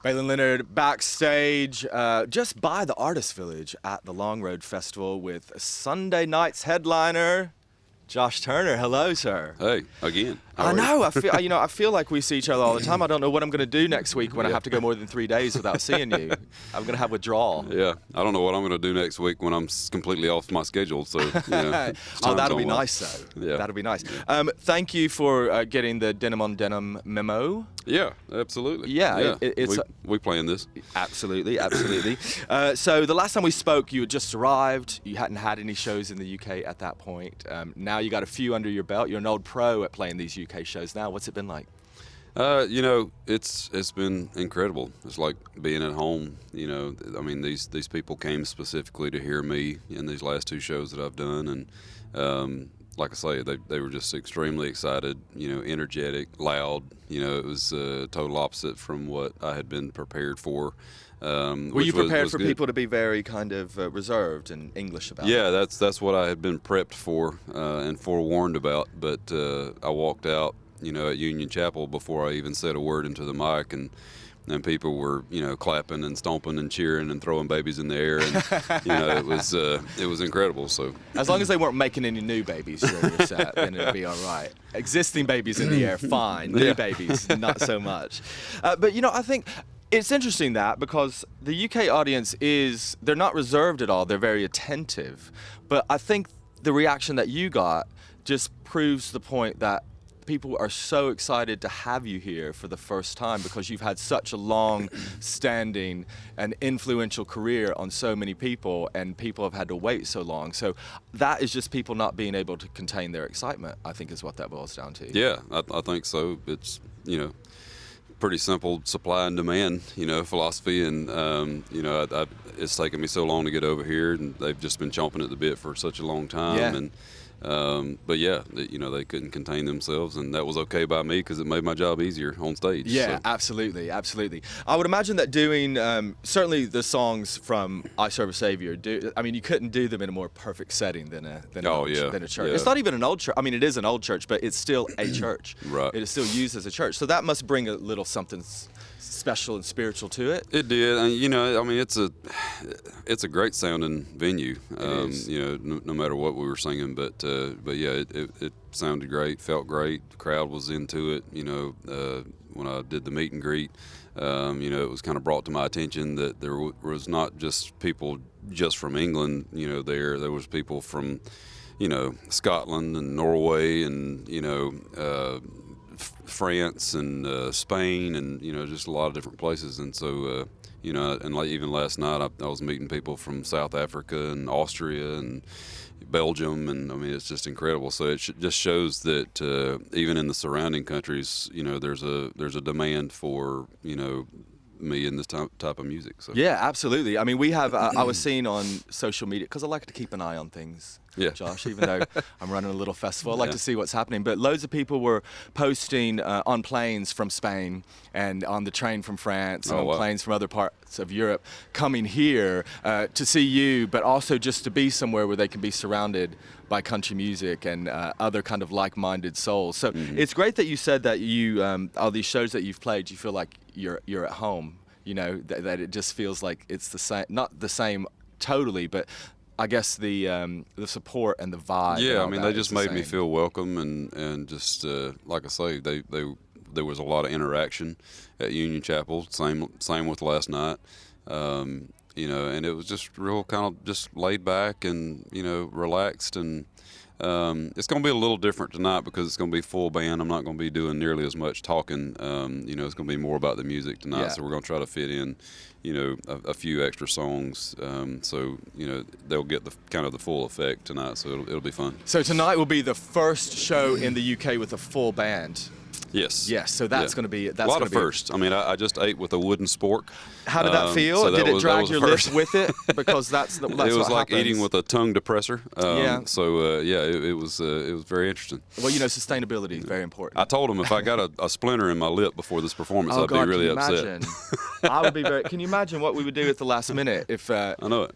Waylon Leonard backstage just by the Artist Village at the Long Road Festival with Sunday night's headliner, Josh Turner. Hello, sir. Hey, again. I know. I feel like we see each other all the time. I don't know what I'm going to do next week when I have to go more than 3 days without seeing you. I'm going to have withdrawal. Yeah, I don't know what I'm going to do next week when I'm completely off my schedule. So, oh, that'll be nice, though. Yeah, that'll be nice. Thank you for getting the Denim on Denim memo. Yeah, absolutely. Yeah. We playing this. Absolutely. So the last time we spoke, you had just arrived. You hadn't had any shows in the UK at that point. Now you got a few under your belt. You're an old pro at playing these UK shows now. What's it been like? It's been incredible. It's like being at home. I mean, these people came specifically to hear me in these last 2 shows that I've done, and like I say, they were just extremely excited. Energetic, loud. It was total opposite from what I had been prepared for. Were you prepared for people to be very kind of reserved and English about it? Yeah, that's what I had been prepped for and forewarned about. But I walked out, at Union Chapel before I even said a word into the mic, and people were, clapping and stomping and cheering and throwing babies in the air, and it was incredible. So as long as they weren't making any new babies during your set, then it'd be all right. Existing babies in the air, fine. New babies, not so much. But I think it's interesting because the UK audience they're not reserved at all. They're very attentive. But I think the reaction that you got just proves the point that people are so excited to have you here for the first time because you've had such a long-standing and influential career on so many people, and people have had to wait so long. So that is just people not being able to contain their excitement, I think, is what that boils down to. Yeah, I think so. It's, pretty simple supply and demand, philosophy, and it's taken me so long to get over here, and they've just been chomping at the bit for such a long time. Yeah. And but yeah, they couldn't contain themselves, and that was okay by me because it made my job easier on stage. Yeah, so. Absolutely. I would imagine that doing certainly the songs from I Serve a Savior. You couldn't do them in a more perfect setting than a church. Yeah. It's not even an old church. I mean, it is an old church, but it's still a church. Right. It is still used as a church, so that must bring a little something special and spiritual to it. It did, and it's a great sounding venue. No matter what we were singing, but yeah, it sounded great, felt great. The crowd was into it. When I did the meet and greet, it was kind of brought to my attention that there was not just people just from England. There was people from, Scotland and Norway and France and Spain and just a lot of different places. And so and like even last night I was meeting people from South Africa and Austria and Belgium, and it's just incredible. So it just shows that even in the surrounding countries, there's a demand for me in this type of music. So yeah, absolutely. We have I was seeing on social media, because I like to keep an eye on things. Yeah. Josh, even though I'm running a little festival, I like to see what's happening. But loads of people were posting on planes from Spain and on the train from France and on planes from other parts of Europe coming here to see you, but also just to be somewhere where they can be surrounded by country music and other kind of like-minded souls. So it's great that you said that you, all these shows that you've played, you feel like you're at home, that it just feels like it's the same, not the same totally, but I guess the support and the vibe. Yeah, they just made me feel welcome, and just like I say, there was a lot of interaction at Union Chapel. Same with last night, and it was just real kind of just laid back and relaxed, and it's going to be a little different tonight because it's going to be full band. I'm not going to be doing nearly as much talking. It's going to be more about the music tonight. Yeah. So we're going to try to fit in, a few extra songs. So they'll get the kind of the full effect tonight. So it'll be fun. So tonight will be the first show in the UK with a full band. Yes. Yes. So that's going to be a lot of firsts. I just ate with a wooden spork. How did that feel? So did it drag your lips with it? Because that's it was like happens. eating with a tongue depressor. Yeah. So it was very interesting. Well, sustainability is very important. I told him if I got a splinter in my lip before this performance, I'd be really upset. I would be very. Can you imagine what we would do at the last minute if? I know it.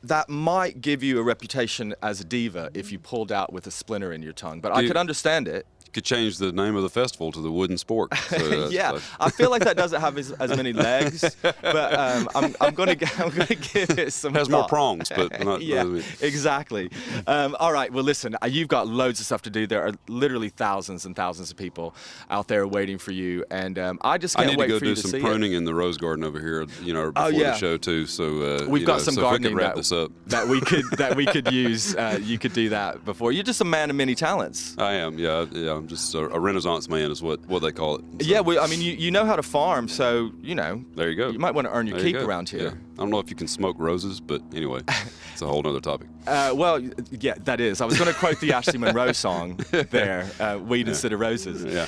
That might give you a reputation as a diva if you pulled out with a splinter in your tongue. But I could understand it. could change the name of the festival to the Wooden Spork. So yeah, I feel like that doesn't have as many legs, but I'm gonna give it some. It has more thought. prongs, but not. Yeah, exactly. All right. Well, listen, you've got loads of stuff to do. There are literally thousands and thousands of people out there waiting for you, and I just can't I need wait to go for you do to some see pruning in the rose garden over here, before yeah. the show too. So We've got some so gardening if we could wrap this up. that we could use. You could do that before. You're just a man of many talents. I am, yeah. I'm just a Renaissance man, is what they call it. So, Yeah, well, I mean, you know how to farm, so there you go. You might want to earn your There you keep go. around here. Yeah. I don't know if you can smoke roses, but anyway, it's a whole other topic. Well, yeah, that is. I was going to quote the Ashley Monroe song there, "Weed instead of roses." Yeah.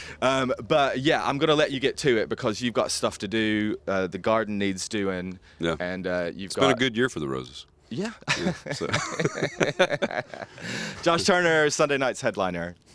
But yeah, I'm going to let you get to it because you've got stuff to do. The garden needs doing. Yeah. And It's been a good year for the roses. Yeah. Yeah, so. Josh Turner, Sunday night's headliner.